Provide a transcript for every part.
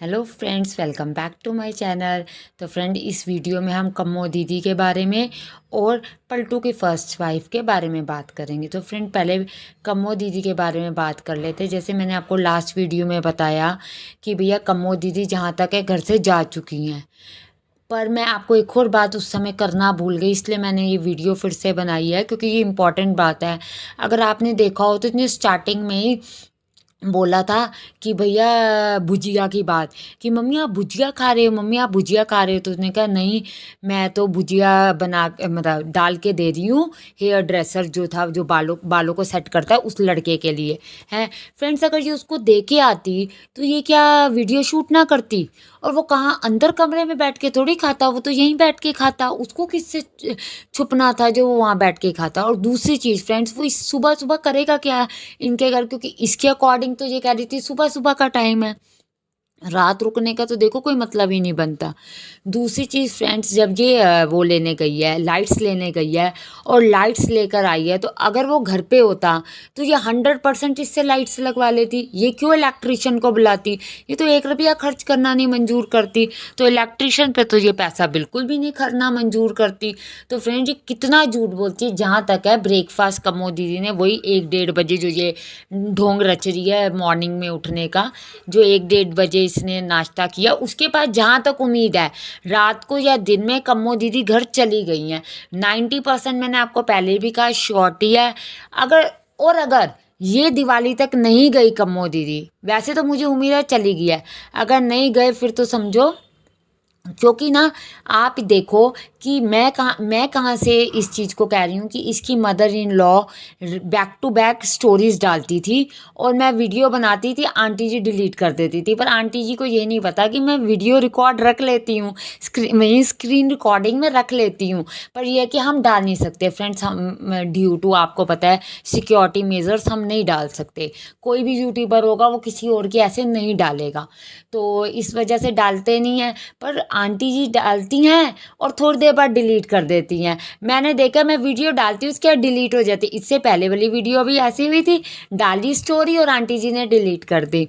Hello friends, welcome back to my channel. तो friend, इस video में हम कम्मो दीदी के बारे में और पलटू की फर्स्ट वाइफ के बारे में बात करेंगे। तो फ्रेंड, पहले कम्मो दीदी के बारे में बात कर लेते। जैसे मैंने आपको लास्ट वीडियो में बताया कि भैया कम्मो दीदी जहाँ तक है घर से जा चुकी हैं, पर मैं आपको एक और बात उस समय करना भूल गई, इसलिए मैंने ये वीडियो फिर से बनाई है क्योंकि ये इंपॉर्टेंट बात है। अगर आपने देखा हो तो इतने स्टार्टिंग में ही बोला था कि भैया भुजिया की बात, कि मम्मी आप भुजिया खा रहे हो, मम्मी आप भुजिया खा रहे हो। तो उसने कहा नहीं, मैं तो भुजिया बना मतलब डाल के दे रही हूँ हेयर ड्रेसर जो था, जो बालों बालों को सेट करता है, उस लड़के के लिए है। फ्रेंड्स, अगर ये उसको दे के आती तो ये क्या वीडियो शूट ना करती? और वो कहाँ अंदर कमरे में बैठ के थोड़ी खाता, वो तो यहीं बैठ के खाता। उसको किससे छुपना था जो वो वहाँ बैठ के खाता? और दूसरी चीज़ फ्रेंड्स, वो इस सुबह सुबह करेगा क्या इनके घर? क्योंकि इसके अकॉर्डिंग तो ये कह रही थी सुबह सुबह का टाइम है, रात रुकने का तो देखो कोई मतलब ही नहीं बनता। दूसरी चीज़ फ्रेंड्स, जब ये वो लेने गई है, लाइट्स लेने गई है और लाइट्स लेकर आई है, तो अगर वो घर पे होता तो ये 100% इससे लाइट्स लगवा लेती। ये क्यों इलेक्ट्रिशियन को बुलाती? ये तो 1 रुपया खर्च करना नहीं मंजूर करती, तो इलेक्ट्रिशियन पे तो ये पैसा बिल्कुल भी नहीं करना मंजूर करती। तो फ्रेंड्स, ये कितना झूठ बोलती है। जहाँ तक है ब्रेकफास्ट कम्मो दीदी ने वही 1-1:30 बजे जो ये ढोंग रच रही है मॉर्निंग में उठने का, जो 1-1:30 बजे इसने नाश्ता किया, उसके पास जहाँ तक उम्मीद है रात को या दिन में कम्मो दीदी घर चली गई हैं। 90% मैंने आपको पहले भी कहा श्योरिटी है। अगर ये दिवाली तक नहीं गई कम्मो दीदी, वैसे तो मुझे उम्मीद है चली गई है, अगर नहीं गए फिर तो समझो, क्योंकि ना आप देखो कि मैं कहाँ से इस चीज़ को कह रही हूँ कि इसकी mother in law back to back stories डालती थी और मैं वीडियो बनाती थी, आंटी जी डिलीट कर देती थी। पर आंटी जी को ये नहीं पता कि मैं वीडियो रिकॉर्ड रख लेती हूँ, स्क्रीन रिकॉर्डिंग में रख लेती हूँ, पर यह है कि हम डाल नहीं सकते फ्रेंड्स। हम ड्यू टू आपको पता है सिक्योरिटी मेजर्स हम नहीं डाल सकते। कोई भी यूट्यूबर होगा वो किसी और की ऐसे नहीं डालेगा, तो इस वजह से डालते नहीं हैं। पर आंटी जी डालती हैं और थोड़ी देर बाद डिलीट कर देती हैं। मैंने देखा, मैं वीडियो डालती हूँ उसके बाद डिलीट हो जाती। इससे पहले वाली वीडियो भी ऐसी हुई थी, डाली स्टोरी और आंटी जी ने डिलीट कर दी।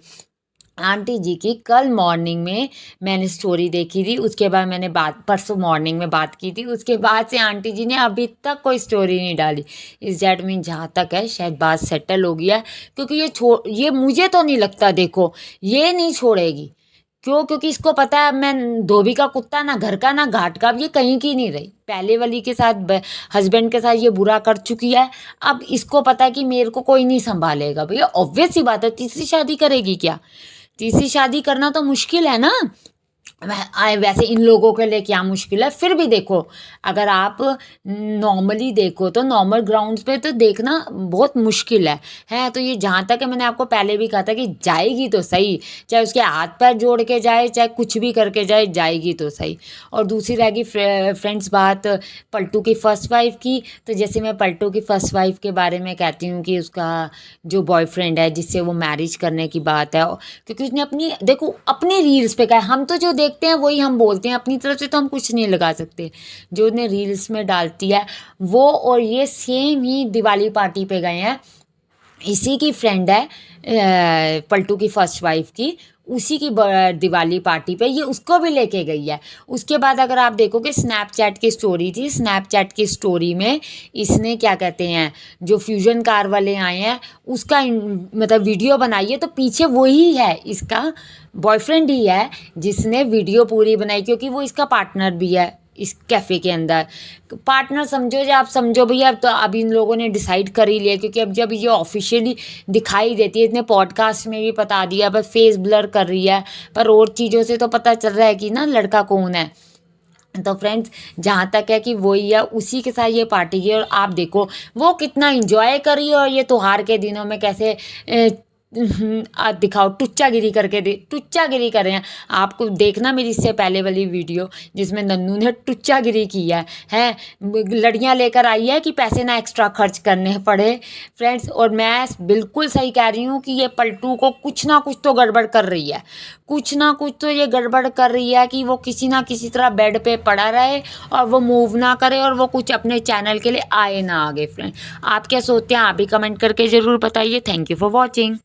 आंटी जी की कल मॉर्निंग में मैंने स्टोरी देखी थी, उसके बाद मैंने बात परसों मॉर्निंग में बात की थी, उसके बाद से आंटी जी ने अभी तक कोई स्टोरी नहीं डाली। इस दैट मीन जहाँ तक है शायद बात सेटल हो गया है, क्योंकि ये मुझे तो नहीं लगता, देखो ये नहीं छोड़ेगी। क्यों? क्योंकि इसको पता है मैं धोबी का कुत्ता, ना घर का ना घाट का, अब ये कहीं की नहीं रही। पहले वाली के साथ हस्बैंड के साथ ये बुरा कर चुकी है, अब इसको पता है कि मेरे को कोई नहीं संभालेगा। भैया ऑब्वियस सी बात है, तीसरी शादी करेगी क्या? तीसरी शादी करना तो मुश्किल है ना। वैसे इन लोगों के लिए क्या मुश्किल है? फिर भी देखो, अगर आप नॉर्मली देखो तो नॉर्मल ग्राउंड्स पे तो देखना बहुत मुश्किल है। तो ये जहाँ तक है, मैंने आपको पहले भी कहा था कि जाएगी तो सही, चाहे उसके हाथ पैर जोड़ के जाए, चाहे कुछ भी करके जाए, जाएगी तो सही। और दूसरी रहेगी फ्रेंड्स बात पलटू की फर्स्ट वाइफ की। तो जैसे मैं पलटू की फर्स्ट वाइफ के बारे में कहती हूँ कि उसका जो बॉयफ्रेंड है जिससे वो मैरिज करने की बात है, क्योंकि उसने अपनी देखो अपनी रील्स पे कहा, हम तो जो देखते हैं वही हम बोलते हैं, अपनी तरफ से तो हम कुछ नहीं लगा सकते। जो उसने रील्स में डालती है वो और ये सेम ही दिवाली पार्टी पे गए हैं। इसी की फ्रेंड है पलटू की फर्स्ट वाइफ की, उसी की दिवाली पार्टी पे ये उसको भी लेके गई है। उसके बाद अगर आप देखोगे स्नैपचैट की स्टोरी थी, स्नैपचैट की स्टोरी में इसने क्या कहते हैं, जो फ्यूजन कार वाले आए हैं उसका मतलब वीडियो बनाई है, तो पीछे वही है, इसका बॉयफ्रेंड ही है जिसने वीडियो पूरी बनाई, क्योंकि वो इसका पार्टनर भी है इस कैफ़े के अंदर। पार्टनर समझो या आप समझो भैया, अब तो अब इन लोगों ने डिसाइड कर ही लिया, क्योंकि अब जब ये ऑफिशियली दिखाई देती है, इतने पॉडकास्ट में भी बता दिया, बस फेस ब्लर कर रही है, पर और चीज़ों से तो पता चल रहा है कि ना लड़का कौन है। तो फ्रेंड्स, जहाँ तक है कि वही है, उसी के साथ ये पार्टी की, और आप देखो वो कितना इंजॉय कर रही है, और ये त्योहार के दिनों में कैसे दिखाओ टुच्चागिरी करके टुच्चागिरी कर रहे हैं। आपको देखना मेरी इससे पहले वाली वीडियो जिसमें नन्नू ने टुच्चागिरी की है लड़कियां लेकर आई है कि पैसे ना एक्स्ट्रा खर्च करने पड़े फ्रेंड्स। और मैं बिल्कुल सही कह रही हूँ कि ये पलटू को कुछ ना कुछ तो गड़बड़ कर रही है, कुछ ना कुछ तो ये गड़बड़ कर रही है कि वो किसी ना किसी तरह बेड पे पड़ा रहे और वो मूव ना करे और वो कुछ अपने चैनल के लिए आए ना आगे। फ्रेंड, आप क्या सोचते हैं? आप भी कमेंट करके ज़रूर बताइए। Thank you for watching.